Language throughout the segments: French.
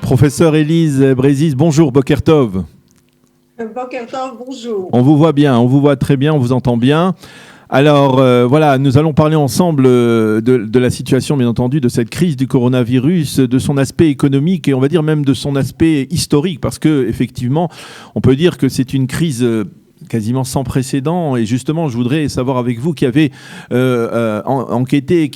Professeur Élise Brézis, bonjour, Boker Tov. Boker Tov, bonjour. On vous voit bien, on vous voit très bien, on vous entend bien. Alors voilà, nous allons parler ensemble de la situation, bien entendu, de cette crise du coronavirus, de son aspect économique et on va dire même de son aspect historique, parce que effectivement, on peut dire que c'est une crise quasiment sans précédent. Et justement, je voudrais savoir avec vous qui avez enquêté,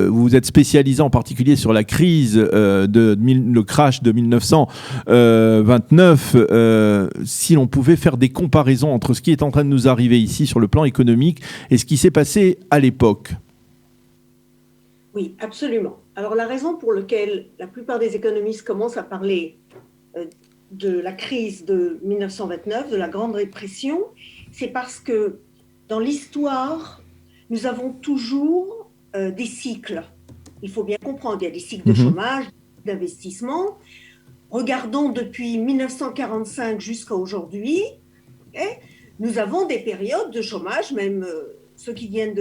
vous vous êtes spécialisé en particulier sur la crise, le crash de 1929, si l'on pouvait faire des comparaisons entre ce qui est en train de nous arriver ici sur le plan économique et ce qui s'est passé à l'époque. Oui, absolument. Alors la raison pour laquelle la plupart des économistes commencent à parler de la crise de 1929, de la Grande Dépression, c'est parce que dans l'histoire, nous avons toujours des cycles. Il faut bien comprendre, il y a des cycles de chômage, d'investissement. Regardons depuis 1945 jusqu'à aujourd'hui, nous avons des périodes de chômage, même ceux qui viennent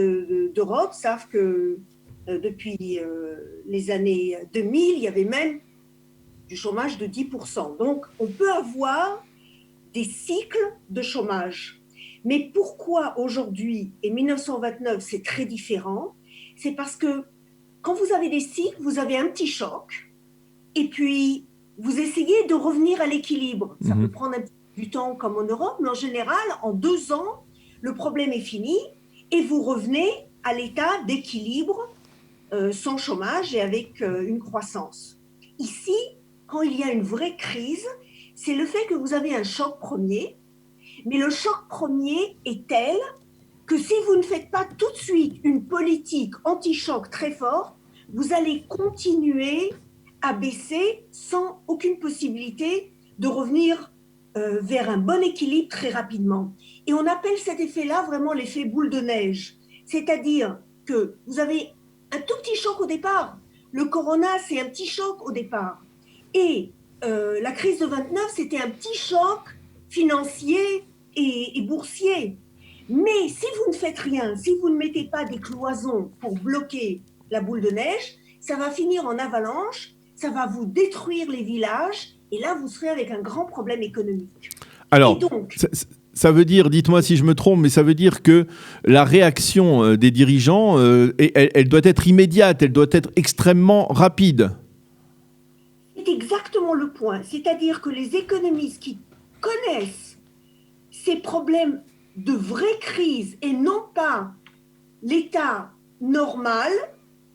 d'Europe savent que depuis les années 2000, il y avait même du chômage de 10%. Donc, on peut avoir des cycles de chômage. Mais pourquoi aujourd'hui, et 1929, c'est très différent? C'est parce que quand vous avez des cycles, vous avez un petit choc, et puis vous essayez de revenir à l'équilibre. Ça peut prendre un petit peu du temps comme en Europe, mais en général, en 2 ans, le problème est fini, et vous revenez à l'état d'équilibre sans chômage et avec une croissance. Ici, quand il y a une vraie crise, c'est le fait que vous avez un choc premier, mais le choc premier est tel que si vous ne faites pas tout de suite une politique anti-choc très forte, vous allez continuer à baisser sans aucune possibilité de revenir vers un bon équilibre très rapidement. Et on appelle cet effet-là vraiment l'effet boule de neige. C'est-à-dire que vous avez un tout petit choc au départ. Le corona, c'est un petit choc au départ. Et la crise de 29, c'était un petit choc financier et boursier. Mais si vous ne faites rien, si vous ne mettez pas des cloisons pour bloquer la boule de neige, ça va finir en avalanche, ça va vous détruire les villages, et là, vous serez avec un grand problème économique. Alors, et donc, ça veut dire, dites-moi si je me trompe, mais ça veut dire que la réaction des dirigeants, elle doit être immédiate, elle doit être extrêmement rapide. C'est exactement le point. C'est-à-dire que les économistes qui connaissent ces problèmes de vraie crise et non pas l'état normal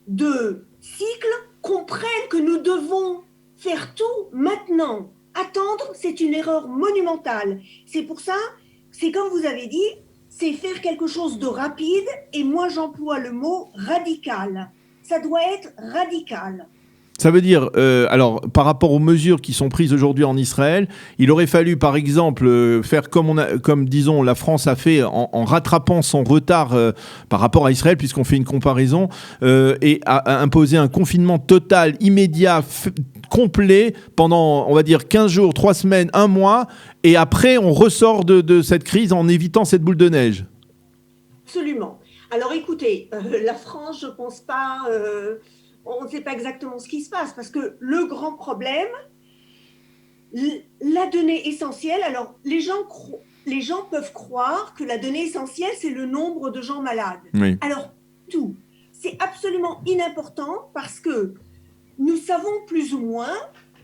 de cycle comprennent que nous devons faire tout maintenant. Attendre, c'est une erreur monumentale. C'est pour ça, c'est comme vous avez dit, c'est faire quelque chose de rapide et moi j'emploie le mot radical. Ça doit être radical. Ça veut dire, alors, par rapport aux mesures qui sont prises aujourd'hui en Israël, il aurait fallu, par exemple, faire comme disons, la France a fait en rattrapant son retard par rapport à Israël, puisqu'on fait une comparaison, et à imposer un confinement total, immédiat, complet, pendant, on va dire, 15 jours, 3 semaines, 1 mois, et après, on ressort de cette crise en évitant cette boule de neige. Absolument. Alors, écoutez, la France, je ne pense pas... on ne sait pas exactement ce qui se passe parce que le grand problème, la donnée essentielle, alors les gens peuvent croire que la donnée essentielle, c'est le nombre de gens malades. Oui. Alors, tout, c'est absolument inimportant parce que nous savons plus ou moins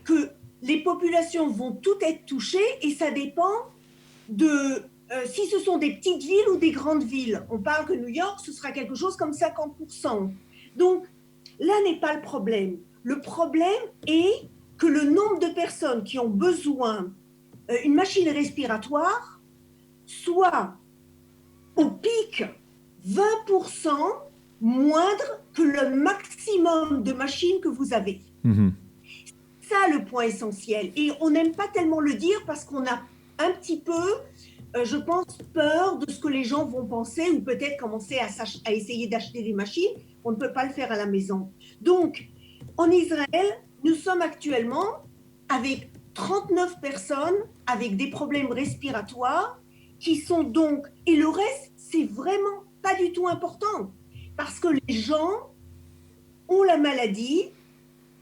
que les populations vont toutes être touchées et ça dépend de si ce sont des petites villes ou des grandes villes. On parle que New York, ce sera quelque chose comme 50%. Donc, là n'est pas le problème. Le problème est que le nombre de personnes qui ont besoin d'une machine respiratoire soit au pic 20% moindre que le maximum de machines que vous avez. C'est ça le point essentiel. Et on n'aime pas tellement le dire parce qu'on a un petit peu, je pense, peur de ce que les gens vont penser ou peut-être commencer à essayer d'acheter des machines. On ne peut pas le faire à la maison. Donc, en Israël, nous sommes actuellement avec 39 personnes avec des problèmes respiratoires qui sont donc... Et le reste, c'est vraiment pas du tout important parce que les gens ont la maladie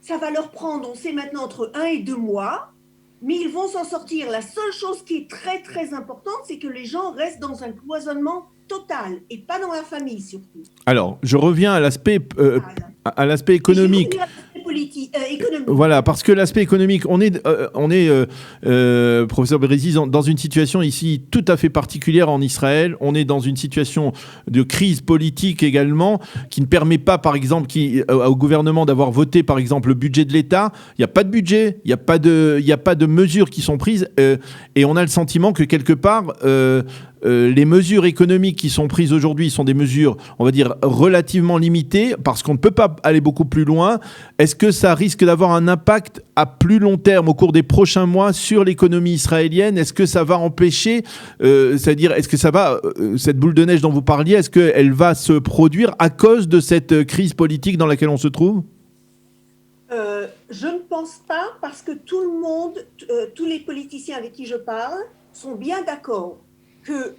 ça va leur prendre, on sait maintenant, entre 1 et 2 mois, mais ils vont s'en sortir. La seule chose qui est très, très importante, c'est que les gens restent dans un cloisonnement total et pas dans la famille, surtout. Alors, je reviens à l'aspect économique. Économique. Voilà, parce que l'aspect économique, on est professeur Brézy, dans une situation ici tout à fait particulière en Israël. On est dans une situation de crise politique également, qui ne permet pas, par exemple, au gouvernement d'avoir voté, par exemple, le budget de l'État. Il n'y a pas de budget, il n'y a pas de mesures qui sont prises, et on a le sentiment que quelque part, les mesures économiques qui sont prises aujourd'hui sont des mesures, on va dire, relativement limitées, parce qu'on ne peut pas aller beaucoup plus loin. Est-ce que ça risque d'avoir un impact à plus long terme, au cours des prochains mois, sur l'économie israélienne? Est-ce que ça va empêcher, c'est-à-dire, est-ce que ça va, cette boule de neige dont vous parliez, est-ce qu'elle va se produire à cause de cette crise politique dans laquelle on se trouve? Je ne pense pas, parce que tout le monde, tous les politiciens avec qui je parle, sont bien d'accord que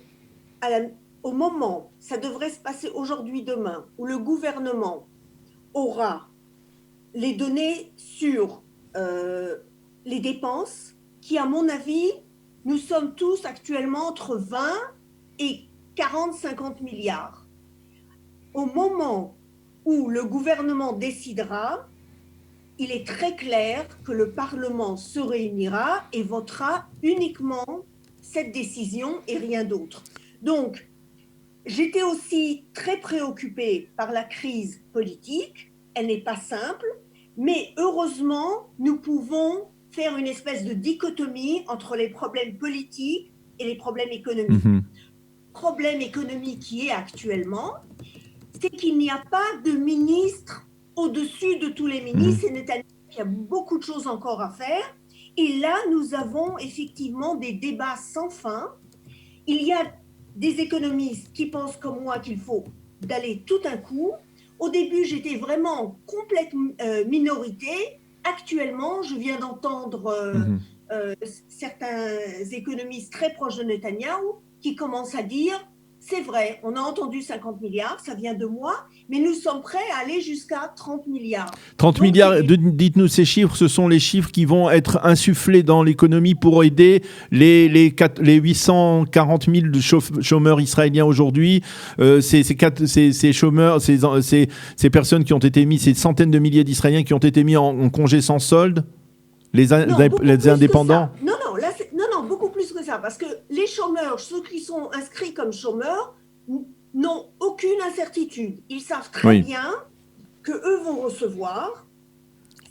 au moment, ça devrait se passer aujourd'hui, demain, où le gouvernement aura les données sur les dépenses, qui, à mon avis, nous sommes tous actuellement entre 20 et 40-50 milliards. Au moment où le gouvernement décidera, il est très clair que le Parlement se réunira et votera uniquement cette décision et rien d'autre. Donc, j'étais aussi très préoccupée par la crise politique. Elle n'est pas simple, mais heureusement, nous pouvons faire une espèce de dichotomie entre les problèmes politiques et les problèmes économiques. Le problème économique qui est actuellement, c'est qu'il n'y a pas de ministre au-dessus de tous les ministres. C'est Netanyahou qui a beaucoup de choses encore à faire. Et là, nous avons effectivement des débats sans fin. Il y a des économistes qui pensent comme moi qu'il faut d'aller tout un coup. Au début, j'étais vraiment en complète minorité. Actuellement, je viens d'entendre certains économistes très proches de Netanyahou qui commencent à dire c'est vrai, on a entendu 50 milliards, ça vient de moi, mais nous sommes prêts à aller jusqu'à 30 milliards. 30 milliards, dites-nous ces chiffres, ce sont les chiffres qui vont être insufflés dans l'économie pour aider les 840 000 chômeurs israéliens aujourd'hui, ces chômeurs, ces personnes qui ont été mis, ces centaines de milliers d'Israéliens qui ont été mis en congé sans solde, les indépendants. Non, beaucoup plus que ça, parce que les chômeurs, ceux qui sont inscrits comme chômeurs, n'ont aucune incertitude. Ils savent très bien qu'eux vont recevoir.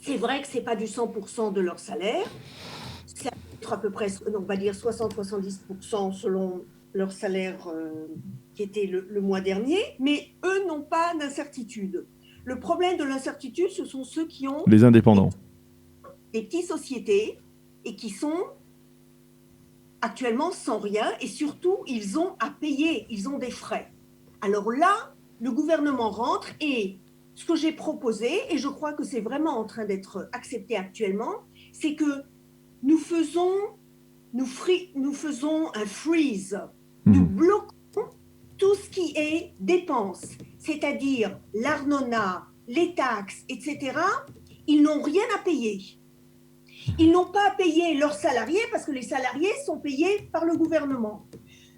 C'est vrai que ce n'est pas du 100% de leur salaire, c'est à peu près, on va dire 60-70% selon leur salaire qui était le mois dernier, mais eux n'ont pas d'incertitude. Le problème de l'incertitude, ce sont ceux qui ont les indépendants, des petites sociétés et qui sont actuellement sans rien, et surtout, ils ont à payer, ils ont des frais. Alors là, le gouvernement rentre, et ce que j'ai proposé, et je crois que c'est vraiment en train d'être accepté actuellement, c'est que nous faisons un freeze, nous bloquons tout ce qui est dépenses, c'est-à-dire l'Arnona, les taxes, etc. Ils n'ont rien à payer. Ils n'ont pas à payer leurs salariés parce que les salariés sont payés par le gouvernement.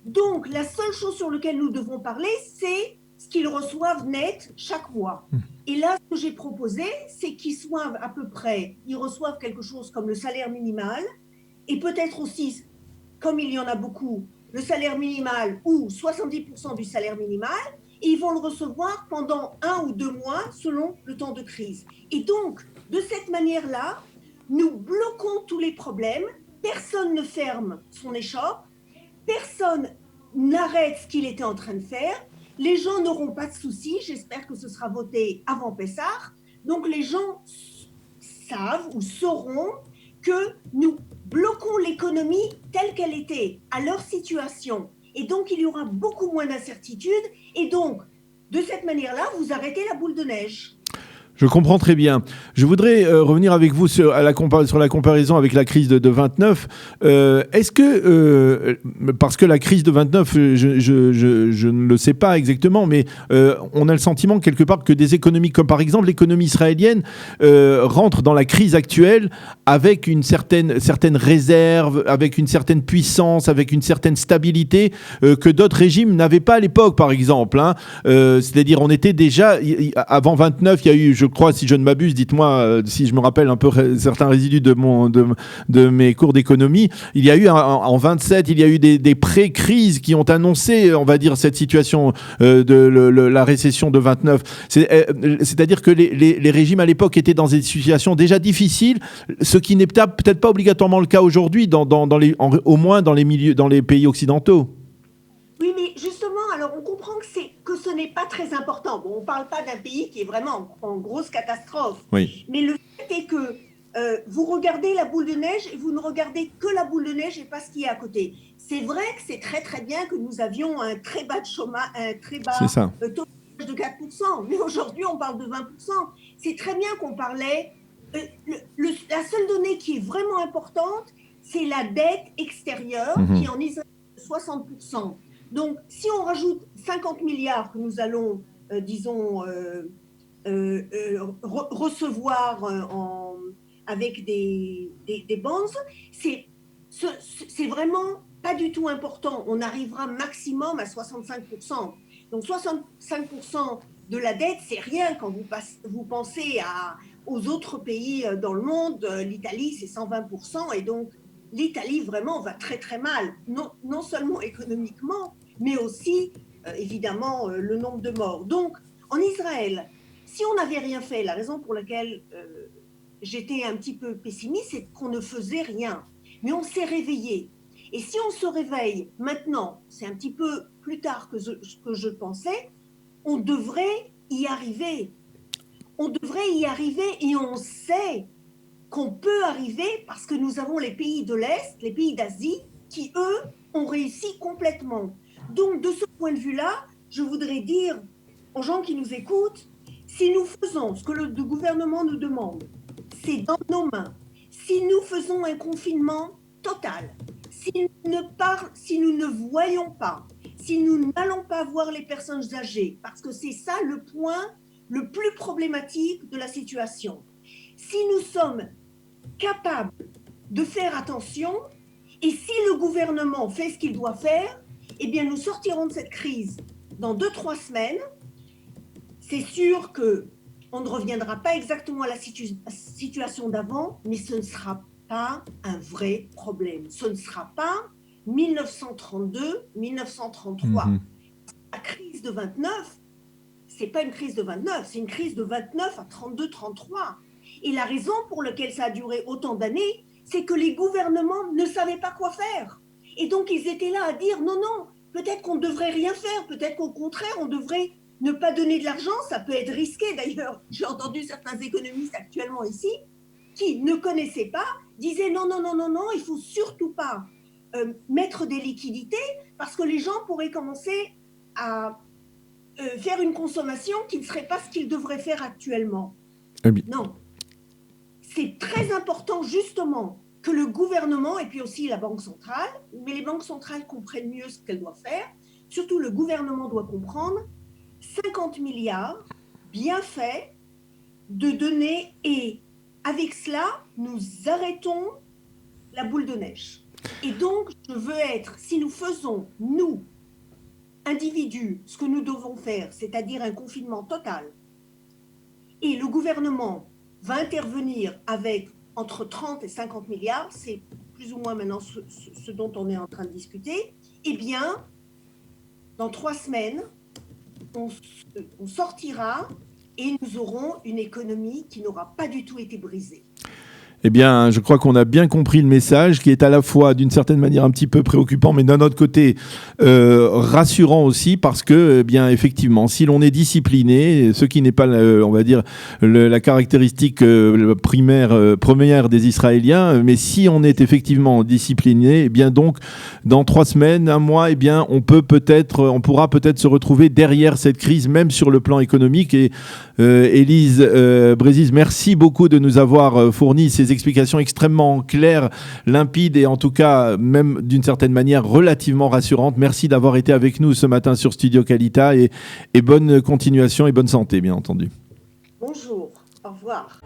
Donc, la seule chose sur laquelle nous devons parler, c'est ce qu'ils reçoivent net chaque mois. Et là, ce que j'ai proposé, c'est qu'ils soient à peu près, ils reçoivent quelque chose comme le salaire minimal et peut-être aussi, comme il y en a beaucoup, le salaire minimal ou 70% du salaire minimal, et ils vont le recevoir pendant 1 ou 2 mois selon le temps de crise. Et donc, de cette manière-là, nous bloquons tous les problèmes, personne ne ferme son échoppe, personne n'arrête ce qu'il était en train de faire, les gens n'auront pas de soucis, j'espère que ce sera voté avant Pessah, donc les gens savent ou sauront que nous bloquons l'économie telle qu'elle était, à leur situation, et donc il y aura beaucoup moins d'incertitudes, et donc de cette manière-là, vous arrêtez la boule de neige. Je comprends très bien. Je voudrais revenir avec vous sur la comparaison avec la crise de 29. Est-ce que, parce que la crise de 29, je ne le sais pas exactement, mais on a le sentiment quelque part que des économies, comme par exemple l'économie israélienne, rentrent dans la crise actuelle avec une certaine réserve, avec une certaine puissance, avec une certaine stabilité que d'autres régimes n'avaient pas à l'époque, par exemple. Hein. C'est-à-dire, on était déjà, avant 29, il y a eu, je crois, si je ne m'abuse, dites-moi si je me rappelle un peu certains résidus de mes cours d'économie, il y a eu en 27, il y a eu des pré-crises qui ont annoncé, on va dire, cette situation la récession de 29. C'est-à-dire que les régimes à l'époque étaient dans des situations déjà difficiles, ce qui n'est peut-être pas obligatoirement le cas aujourd'hui, au moins dans les pays occidentaux. Oui, mais justement, alors on comprend que ce n'est pas très important. Bon, on ne parle pas d'un pays qui est vraiment en grosse catastrophe. Oui. Mais le fait est que vous regardez la boule de neige et vous ne regardez que la boule de neige et pas ce qui est à côté. C'est vrai que c'est très très bien que nous avions un très bas de chômage, un très bas taux de 4%. Mais aujourd'hui, on parle de 20%. C'est très bien qu'on parlait. La seule donnée qui est vraiment importante, c'est la dette extérieure qui en Israël est de 60%. Donc, si on rajoute 50 milliards que nous allons, recevoir avec des bonds, c'est vraiment pas du tout important. On arrivera maximum à 65%. Donc, 65% de la dette, c'est rien quand vous pensez aux autres pays dans le monde. L'Italie, c'est 120%. Et donc, l'Italie, vraiment, va très, très mal. Non seulement économiquement, mais aussi, évidemment, le nombre de morts. Donc, en Israël, si on n'avait rien fait, la raison pour laquelle j'étais un petit peu pessimiste, c'est qu'on ne faisait rien. Mais on s'est réveillé. Et si on se réveille maintenant, c'est un petit peu plus tard que je pensais, on devrait y arriver. On devrait y arriver et on sait qu'on peut arriver parce que nous avons les pays de l'Est, les pays d'Asie, qui, eux, ont réussi complètement. Donc, de ce point de vue-là, je voudrais dire aux gens qui nous écoutent, si nous faisons ce que le gouvernement nous demande, c'est dans nos mains. Si nous faisons un confinement total, si nous ne voyons pas, si nous n'allons pas voir les personnes âgées, parce que c'est ça le point le plus problématique de la situation. Si nous sommes capables de faire attention, et si le gouvernement fait ce qu'il doit faire, eh bien nous sortirons de cette crise dans 2-3 semaines. C'est sûr qu'on ne reviendra pas exactement à la situation d'avant, mais ce ne sera pas un vrai problème. Ce ne sera pas 1932, 1933. La crise de 29, c'est pas une crise de 29, c'est une crise de 29 à 32, 33. Et la raison pour laquelle ça a duré autant d'années, c'est que les gouvernements ne savaient pas quoi faire. Et donc, ils étaient là à dire non, peut-être qu'on ne devrait rien faire, peut-être qu'au contraire, on devrait ne pas donner de l'argent. Ça peut être risqué d'ailleurs. J'ai entendu certains économistes actuellement ici qui ne connaissaient pas, disaient non, il ne faut surtout pas mettre des liquidités parce que les gens pourraient commencer à faire une consommation qui ne serait pas ce qu'ils devraient faire actuellement. Non. C'est très important justement que le gouvernement et puis aussi la Banque centrale, mais les banques centrales comprennent mieux ce qu'elles doivent faire, surtout le gouvernement doit comprendre 50 milliards bien faits de données et avec cela, nous arrêtons la boule de neige. Et donc, je veux être, si nous faisons, nous, individus, ce que nous devons faire, c'est-à-dire un confinement total, et le gouvernement va intervenir avec entre 30 et 50 milliards, c'est plus ou moins maintenant ce dont on est en train de discuter, eh bien, dans 3 semaines, on sortira et nous aurons une économie qui n'aura pas du tout été brisée. Eh bien, je crois qu'on a bien compris le message qui est à la fois d'une certaine manière un petit peu préoccupant, mais d'un autre côté rassurant aussi parce que, eh bien, effectivement, si l'on est discipliné, ce qui n'est pas, on va dire, la caractéristique première des Israéliens, mais si on est effectivement discipliné, eh bien, donc, dans 3 semaines, 1 mois, eh bien, on pourra peut-être se retrouver derrière cette crise, même sur le plan économique. Et Élise Brézis, merci beaucoup de nous avoir fourni ces explications extrêmement claires, limpides et en tout cas même d'une certaine manière relativement rassurantes. Merci d'avoir été avec nous ce matin sur Studio Qualita et bonne continuation et bonne santé bien entendu. Bonjour, au revoir.